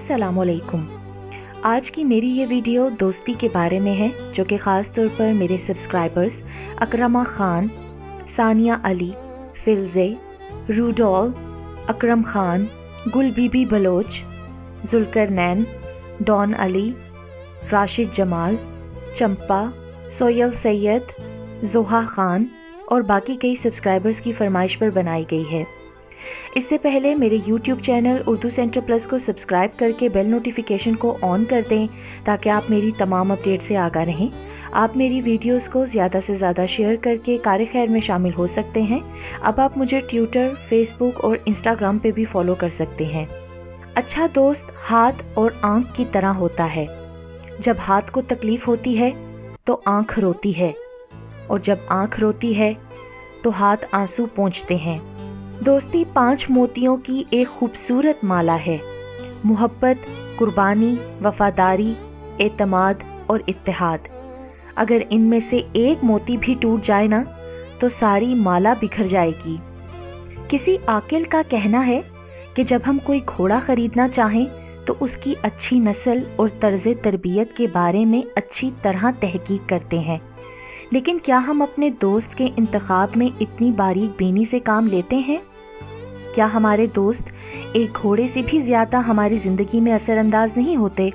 अस्सलाम वालेकुम। आज की मेरी ये वीडियो दोस्ती के बारे में है, जो कि ख़ास तौर पर मेरे सब्सक्राइबर्स अकरमा ख़ान, सानिया अली, फिल्ज़े, रूडॉल, अकरम ख़ान, गुल बीबी बलोच, जुल्करनैन, डॉन अली, राशिद जमाल, चंपा, सोयल सैयद, जोहा ख़ान और बाकी कई सब्सक्राइबर्स की फरमाइश पर बनाई गई है। इससे पहले मेरे YouTube channel Urdu centre plus को सब्सक्राइब करके बेल नोटिफिकेशन को ऑन कर दें ताकि आप मेरी तमाम अपडेट से आगाह रहें। आप मेरी वीडियोस को ज़्यादा से ज़्यादा शेयर करके कार खैर में शामिल हो सकते हैं। अब आप मुझे ट्विटर, फेसबुक और इंस्टाग्राम पे भी फॉलो कर सकते हैं। अच्छा दोस्त हाथ और आँख की तरह होता है। जब हाथ को तकलीफ़ होती है तो आँख रोती है, और जब आँख रोती है तो हाथ आंसू पोंछते हैं। दोस्ती 5 मोतियों की एक खूबसूरत माला है। मोहब्बत, कुर्बानी, वफादारी, एतमाद और इत्तेहाद। अगर इनमें से एक मोती भी टूट जाए ना तो सारी माला बिखर जाएगी। किसी आकिल का कहना है कि जब हम कोई घोड़ा ख़रीदना चाहें तो उसकी अच्छी नस्ल और तर्ज़ तरबियत के बारे में अच्छी तरह तहकीक करते हैं, लेकिन क्या हम अपने दोस्त के इंतखाब में इतनी बारीक बीनी से काम लेते हैं? क्या हमारे दोस्त एक घोड़े से भी ज़्यादा हमारी ज़िंदगी में असरअंदाज नहीं होते?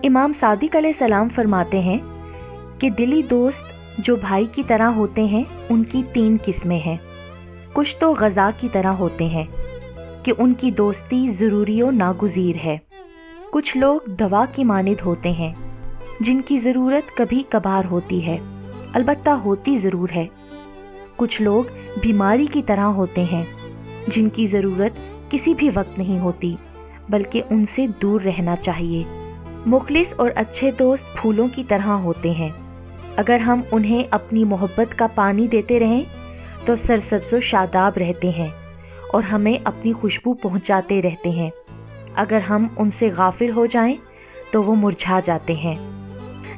इमाम सादिक अलैहिस्सलाम फरमाते हैं कि दिली दोस्त जो भाई की तरह होते हैं उनकी 3 किस्में हैं। कुछ तो ग़ज़ा की तरह होते हैं कि उनकी दोस्ती ज़रूरी व नागुज़ीर है। कुछ लोग दवा की मानिद होते हैं जिनकी ज़रूरत कभी कभार होती है, अलबत्ता होती ज़रूर है। कुछ लोग बीमारी की तरह होते हैं जिनकी ज़रूरत किसी भी वक्त नहीं होती, बल्कि उनसे दूर रहना चाहिए। मुखलिस और अच्छे दोस्त फूलों की तरह होते हैं। अगर हम उन्हें अपनी मोहब्बत का पानी देते रहें तो सरसब्ज़ व शादाब रहते हैं और हमें अपनी खुशबू पहुंचाते रहते हैं। अगर हम उनसे गाफिल हो जाएं तो वो मुरझा जाते हैं।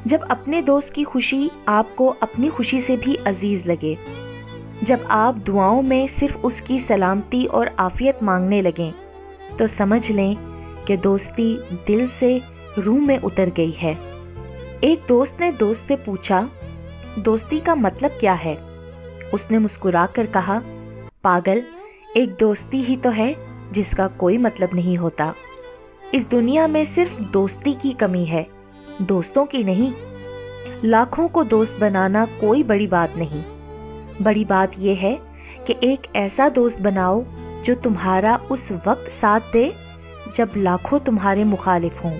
जब अपने दोस्त की खुशी आपको अपनी खुशी से भी अजीज़ लगे, जब आप दुआओं में सिर्फ उसकी सलामती और आफ़ियत मांगने लगें, तो समझ लें कि दोस्ती दिल से रूह में उतर गई है। एक दोस्त ने दोस्त से पूछा, दोस्ती का मतलब क्या है? उसने मुस्कुराकर कहा, पागल, एक दोस्ती ही तो है जिसका कोई मतलब नहीं होता। इस दुनिया में सिर्फ दोस्ती की कमी है, दोस्तों की नहीं। लाखों को दोस्त बनाना कोई बड़ी बात नहीं। बड़ी बात यह है कि एक ऐसा दोस्त बनाओ जो तुम्हारा उस वक्त साथ दे जब लाखों तुम्हारे मुखालिफ हों।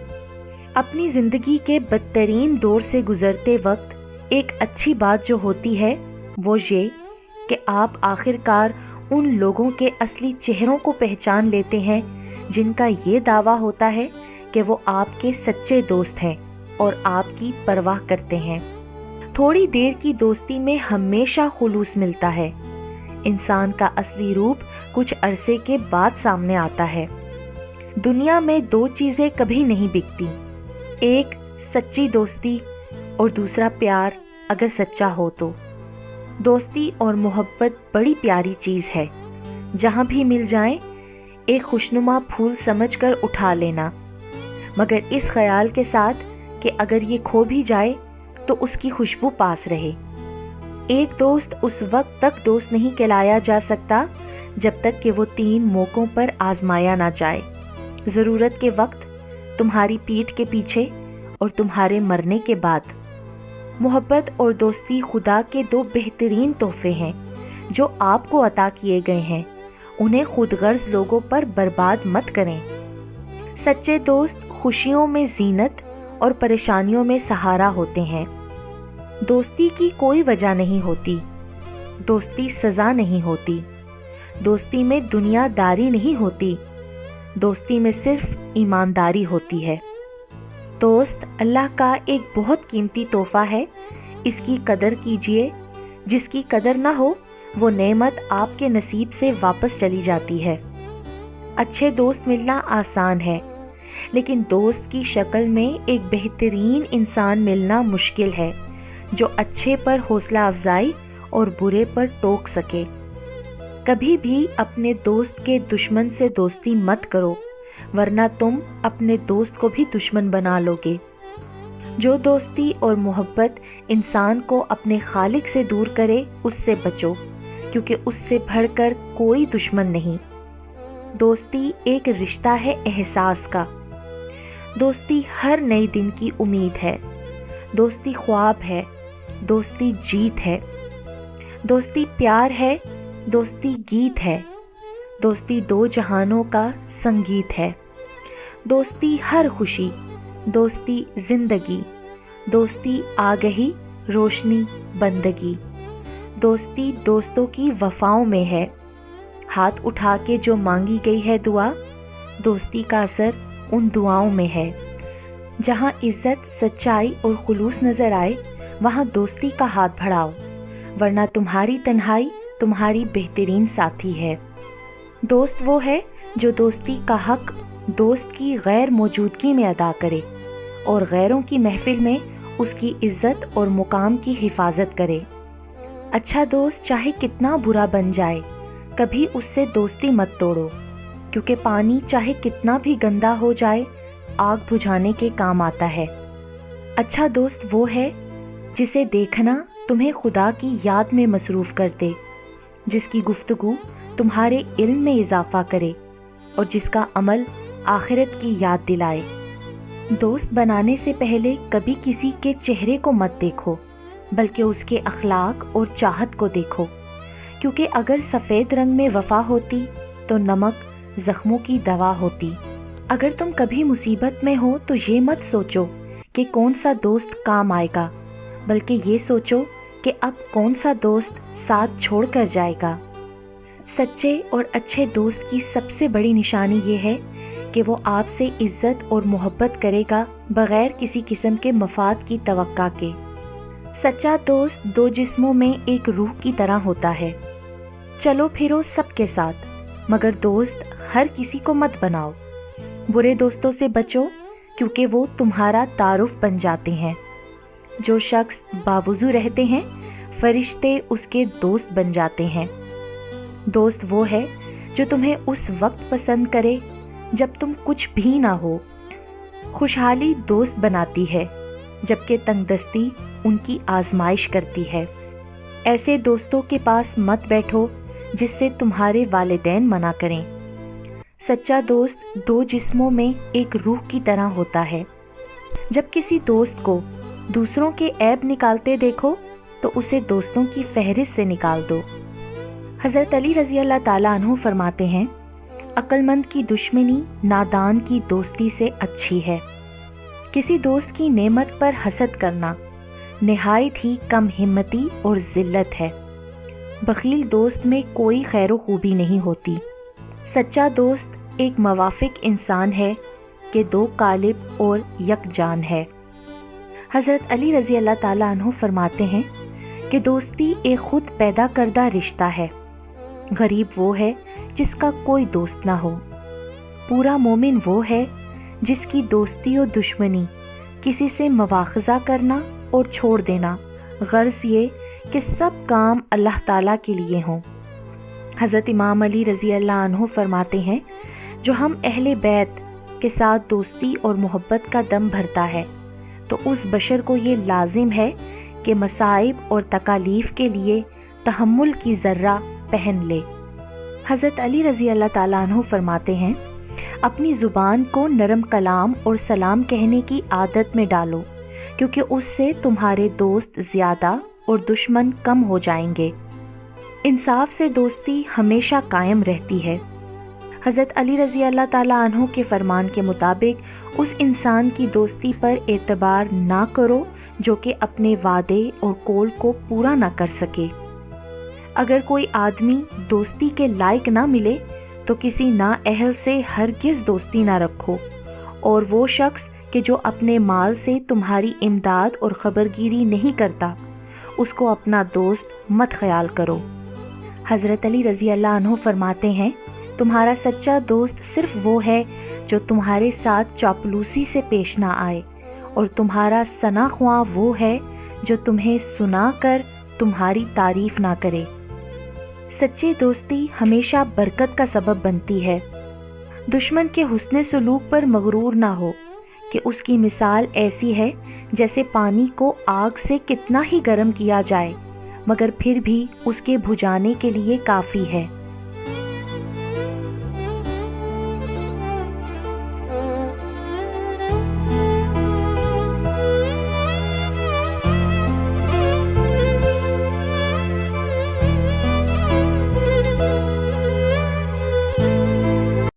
अपनी ज़िंदगी के बदतरीन दौर से गुज़रते वक्त एक अच्छी बात जो होती है वो ये कि आप आखिरकार उन लोगों के असली चेहरों को पहचान लेते हैं जिनका ये दावा होता है कि वो आपके सच्चे दोस्त हैं और आपकी परवाह करते हैं। थोड़ी देर की दोस्ती में हमेशा खुलूस मिलता है। इंसान का असली रूप कुछ अरसे के बाद सामने आता है। दुनिया में 2 चीज़ें कभी नहीं बिकती, एक सच्ची दोस्ती और दूसरा प्यार, अगर सच्चा हो तो। दोस्ती और मोहब्बत बड़ी प्यारी चीज़ है। जहाँ भी मिल जाए एक खुशनुमा फूल समझकर उठा लेना, मगर इस ख्याल के साथ कि अगर ये खो भी जाए तो उसकी खुशबू पास रहे। एक दोस्त उस वक्त तक दोस्त नहीं कहलाया जा सकता जब तक कि वो 3 मौक़ों पर आजमाया ना जाए। ज़रूरत के वक्त, तुम्हारी पीठ के पीछे और तुम्हारे मरने के बाद। मोहब्बत और दोस्ती खुदा के 2 बेहतरीन तोहफे हैं जो आपको अता किए गए हैं। उन्हें खुदगर्ज लोगों पर बर्बाद मत करें। सच्चे दोस्त खुशियों में जीनत और परेशानियों में सहारा होते हैं। दोस्ती की कोई वजह नहीं होती, दोस्ती सज़ा नहीं होती, दोस्ती में दुनियादारी नहीं होती, दोस्ती में सिर्फ ईमानदारी होती है। दोस्त अल्लाह का एक बहुत कीमती तोहफ़ा है, इसकी कदर कीजिए। जिसकी कदर ना हो वो नेमत आपके नसीब से वापस चली जाती है। अच्छे दोस्त मिलना आसान है, लेकिन दोस्त की शक्ल में एक बेहतरीन इंसान मिलना मुश्किल है जो अच्छे पर हौसला अफजाई और बुरे पर टोक सके। कभी भी अपने दोस्त के दुश्मन से दोस्ती मत करो, ورنہ تم اپنے دوست کو بھی دشمن بنا لوگے۔ جو دوستی اور محبت انسان کو اپنے خالق سے دور کرے اس سے بچو، کیونکہ اس سے بڑھ کر کوئی دشمن نہیں۔ دوستی ایک رشتہ ہے احساس کا۔ دوستی ہر نئے دن کی امید ہے۔ دوستی خواب ہے، دوستی جیت ہے۔ دوستی پیار ہے، دوستی گیت ہے۔ دوستی دو جہانوں کا سنگیت ہے۔ دوستی ہر خوشی، دوستی زندگی، دوستی آگہی، روشنی، بندگی۔ دوستی دوستوں کی وفاؤں میں ہے۔ ہاتھ اٹھا کے جو مانگی گئی ہے دعا، دوستی کا اثر ان دعاؤں میں ہے۔ جہاں عزت، سچائی اور خلوص نظر آئے وہاں دوستی کا ہاتھ بڑھاؤ، ورنہ تمہاری تنہائی تمہاری بہترین ساتھی ہے۔ دوست وہ ہے جو دوستی کا حق دوست کی غیر موجودگی میں ادا کرے اور غیروں کی محفل میں اس کی عزت اور مقام کی حفاظت کرے۔ اچھا دوست چاہے کتنا برا بن جائے، کبھی اس سے دوستی مت توڑو، کیونکہ پانی چاہے کتنا بھی گندا ہو جائے آگ بجھانے کے کام آتا ہے۔ اچھا دوست وہ ہے جسے دیکھنا تمہیں خدا کی یاد میں مصروف کر دے، جس کی گفتگو تمہارے علم میں اضافہ کرے اور جس کا عمل آخرت کی یاد دلائے۔ دوست بنانے سے پہلے کبھی کسی کے چہرے کو مت دیکھو، بلکہ اس کے اخلاق اور چاہت کو دیکھو، کیونکہ اگر سفید رنگ میں وفا ہوتی تو نمک زخموں کی دوا ہوتی۔ اگر تم کبھی مصیبت میں ہو تو یہ مت سوچو کہ کون سا دوست کام آئے گا، بلکہ یہ سوچو کہ اب کون سا دوست ساتھ چھوڑ کر جائے گا۔ سچے اور اچھے دوست کی سب سے بڑی نشانی یہ ہے کہ وہ آپ سے عزت اور محبت کرے گا بغیر کسی قسم کے مفاد کی توقع کے۔ سچا دوست دو جسموں میں ایک روح کی طرح ہوتا ہے۔ چلو پھرو سب کے ساتھ، مگر دوست ہر کسی کو مت بناؤ۔ برے دوستوں سے بچو، کیونکہ وہ تمہارا تعارف بن جاتے ہیں۔ جو شخص باوضو رہتے ہیں فرشتے اس کے دوست بن جاتے ہیں۔ دوست وہ ہے جو تمہیں اس وقت پسند کرے جب تم کچھ بھی نہ ہو۔ خوشحالی دوست بناتی ہے، جبکہ تنگ دستی ان کی آزمائش کرتی ہے۔ ایسے دوستوں کے پاس مت بیٹھو جس سے تمہارے والدین منع کریں۔ سچا دوست دو جسموں میں ایک روح کی طرح ہوتا ہے۔ جب کسی دوست کو دوسروں کے عیب نکالتے دیکھو تو اسے دوستوں کی فہرست سے نکال دو۔ حضرت علی رضی اللہ تعالیٰ عنہ فرماتے ہیں، عقل مند کی دشمنی نادان کی دوستی سے اچھی ہے۔ کسی دوست کی نعمت پر حسد کرنا نہایت ہی کم ہمتی اور ذلت ہے۔ بخیل دوست میں کوئی خیر و خوبی نہیں ہوتی۔ سچا دوست ایک موافق انسان ہے کہ دو قالب اور یک جان ہے۔ حضرت علی رضی اللہ تعالیٰ عنہ فرماتے ہیں کہ دوستی ایک خود پیدا کردہ رشتہ ہے۔ غریب وہ ہے جس کا کوئی دوست نہ ہو۔ پورا مومن وہ ہے جس کی دوستی و دشمنی کسی سے مواخذہ کرنا اور چھوڑ دینا، غرض یہ کہ سب کام اللہ تعالیٰ کے لیے ہوں۔ حضرت امام علی رضی اللہ عنہ فرماتے ہیں، جو ہم اہل بیت کے ساتھ دوستی اور محبت کا دم بھرتا ہے تو اس بشر کو یہ لازم ہے کہ مصائب اور تکالیف کے لیے تحمل کی ذرہ پہن لے۔ حضرت علی رضی اللہ تعالیٰ عنہ فرماتے ہیں، اپنی زبان کو نرم کلام اور سلام کہنے کی عادت میں ڈالو، کیونکہ اس سے تمہارے دوست زیادہ اور دشمن کم ہو جائیں گے۔ انصاف سے دوستی ہمیشہ قائم رہتی ہے۔ حضرت علی رضی اللہ تعالیٰ عنہ کے فرمان کے مطابق اس انسان کی دوستی پر اعتبار نہ کرو جو کہ اپنے وعدے اور قول کو پورا نہ کر سکے۔ اگر کوئی آدمی دوستی کے لائق نہ ملے تو کسی نااہل سے ہرگز دوستی نہ رکھو، اور وہ شخص کہ جو اپنے مال سے تمہاری امداد اور خبرگیری نہیں کرتا اس کو اپنا دوست مت خیال کرو۔ حضرت علی رضی اللہ عنہ فرماتے ہیں، تمہارا سچا دوست صرف وہ ہے جو تمہارے ساتھ چاپلوسی سے پیش نہ آئے، اور تمہارا ثنا خواں وہ ہے جو تمہیں سنا کر تمہاری تعریف نہ کرے۔ سچی دوستی ہمیشہ برکت کا سبب بنتی ہے۔ دشمن کے حسن سلوک پر مغرور نہ ہو کہ اس کی مثال ایسی ہے جیسے پانی کو آگ سے کتنا ہی گرم کیا جائے مگر پھر بھی اس کے بجھانے کے لیے کافی ہے۔